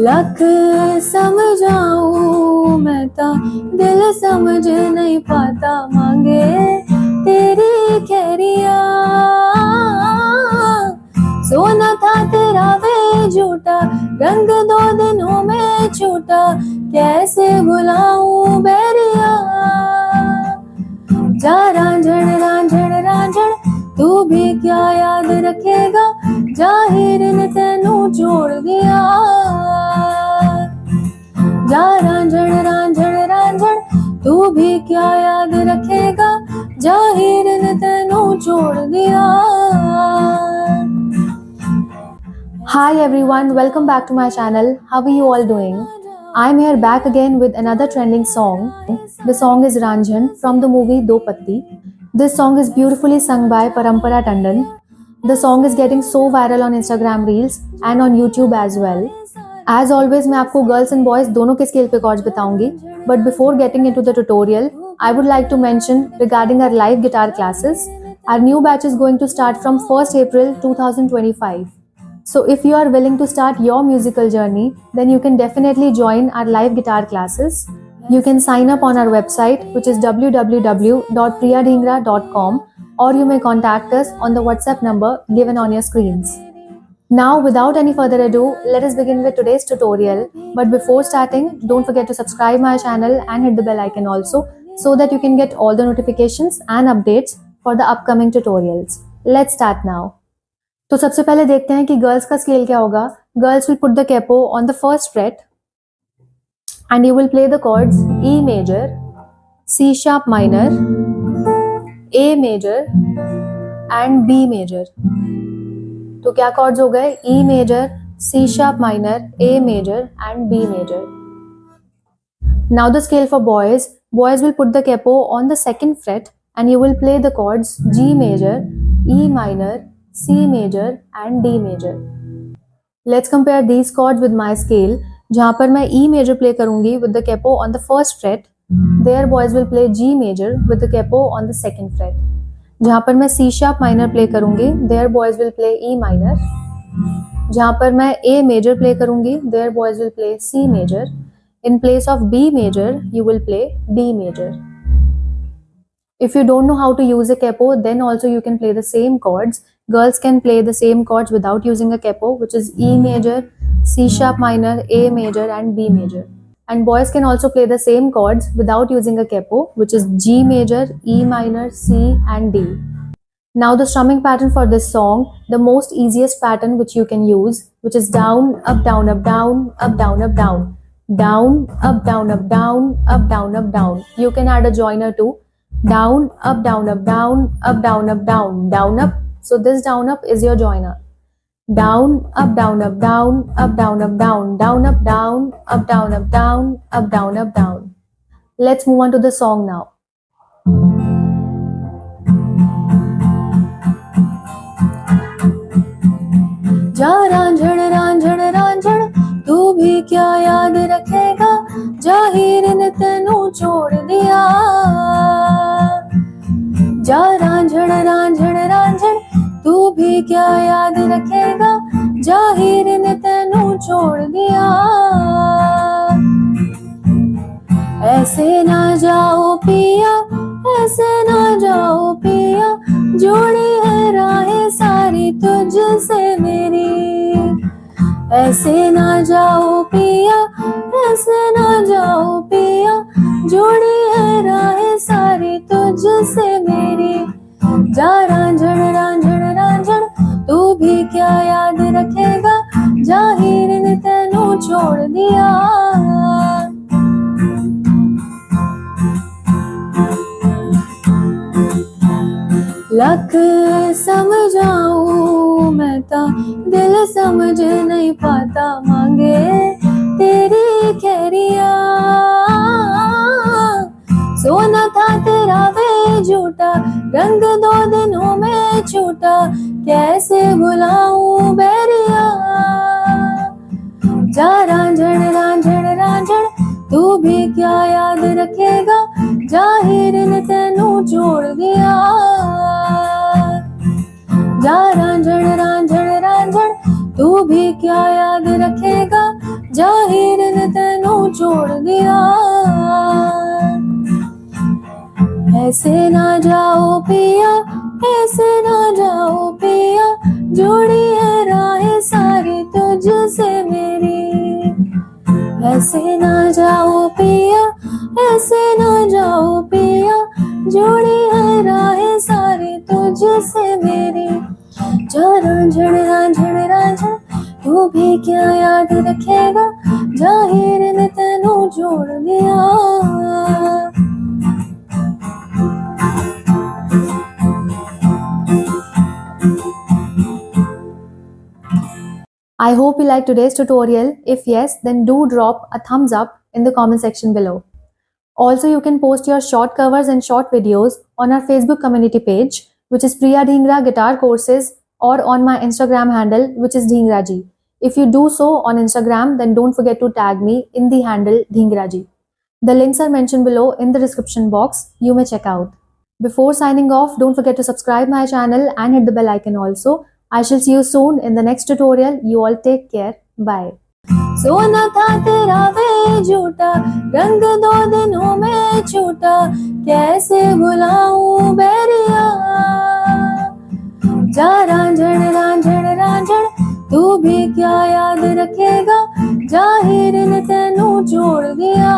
लख समझाऊं मैं ता दिल समझ नहीं पाता, मांगे तेरी खैरिया। सोना था तेरा वे झूठा, रंग 2 दिनों में छूटा, कैसे भुलाऊं बैरिया। जा रांझण रांझण रांझण तू भी क्या याद रखेगा, जाहिर ने तेनू छोड़ दिया। जा रांझण रांझण रांझण तू भी क्या याद रखेगा, जाहिर ने तेनू छोड़ दिया। Hi everyone, welcome back to my channel. How are you all doing? I'm here back again with another trending song. The song is Ranjhan from the movie Do Patti. This song is beautifully sung by Parampara Tandon. The song is getting so viral on Instagram Reels and on YouTube as well. As always, मैं आपको girls and boys दोनों के scale पे chords बताऊंगी. But before getting into the tutorial, I would like to mention regarding our live guitar classes. Our new batch is going to start from 1st April 2025. So if you are willing to start your musical journey, then you can definitely join our live guitar classes. You can sign up on our website, which is www.priyadhingra.com, or you may contact us on the WhatsApp number given on your screens. Now, without any further ado, let us begin with today's tutorial. But before starting, don't forget to subscribe my channel and hit the bell icon also, so that you can get all the notifications and updates for the upcoming tutorials. Let's start now. तो सबसे पहले देखते हैं कि girls का scale क्या होगा. Girls will put the capo on the first fret and you will play the chords E major, C sharp minor, A major and B major. तो क्या कॉर्ड्स हो गए? E major, C sharp minor, A major and B major. Now the scale for boys. Boys will put the capo on the second fret and you will play the chords G major, E minor, C major and D major. Let's compare these chords with my scale. जहाँ पर मैं E major play करूँगी with the capo on the first fret, there boys will play G major with the capo on the second fret. जहाँ पर मैं C sharp minor play करूँगी, there boys will play E minor. जहाँ पर मैं A major play करूँगी, there boys will play C major. In place of B major, you will play D major. If you don't know how to use a capo, then also you can play the same chords. Girls can play the same chords without using a capo, which is E major, C sharp minor, A major and B major. And boys can also play the same chords without using a capo, which is G major, E minor, C and D. Now the strumming pattern for this song, the most easiest pattern which you can use, which is down, up, down, up, down, up, down, up, down. Down, up, down, up, down, up, down, up, down. You can add a joiner too. Down, up, down, up, down, up, down, up, down, down, up. So this down, up is your joiner. Down, up, down, up, down, up, down, up, down, down, up, down, up, down, up, down, up, down, up, down. Let's move on to the song now. जा रांझण रांझण रांझण तू भी क्या याद रखेगा, जाहिर ने तेनू छोड़ दिया. जा रांझण रांझण रांझण तू भी क्या याद रखेगा, जाहिर ने तेनू छोड़ दिया. ऐसे ना जाओ पिया, ऐसे ना जाओ पिया, जोड़ी है राहें सारी तुझसे मेरी. ऐसे ना जाओ पिया, ऐसे ना जाओ पिया, जोड़ी है राहें सारी तुझसे मेरी. जा रांझण रांझण रांझण तू भी क्या याद रखेगा, जाहिर ने तेनू छोड़ दिया. लख समझाऊं मैं ता दिल समझ नहीं पाता, मांगे तेरी खैरिया. सोना था तेरा वे झूठा, रंग 2 दिनों में छूटा, कैसे भुलाऊं बैरिया. जा रांझण रांझण रांझण तू भी क्या याद रखेगा, जाहिर ने तेनू छोड़ दिया. जा रांझण रांझण रांझण तू भी क्या याद रखेगा, जाहिर ने तेनू जोड़ दिया। ऐसे ना जाओ पिया, ऐसे ना जाओ पिया, जोड़ी है राहें सारी तुझसे मेरी। ऐसे ना जाओ पिया, ऐसे ना जाओ पिया, जोड़ी है राहें सारी तुझसे मेरी। जा रांझण रांझण रांझण, तू भी क्या याद रखेगा, जाहिर ने तेनू जोड़ दिया। I hope you liked today's tutorial. If yes, then do drop a thumbs up in the comment section below. Also, you can post your short covers and short videos on our Facebook community page, which is Priya Dhingra Guitar Courses, or on my Instagram handle, which is Dhingraji. If you do so on Instagram, then don't forget to tag me in the handle Dhingraji. The links are mentioned below in the description box. You may check out. Before signing off, don't forget to subscribe my channel and hit the bell icon also. I shall see you soon in the next tutorial. You all take care. Bye. सोना था तेरा वे झूठा, रंग 2 दिनों में छूटा, कैसे भुलाऊं बैरिया। जा रांझण रांझण रांझण, तू भी क्या याद रखेगा, जाहिर ने तेनू जोड़ दिया।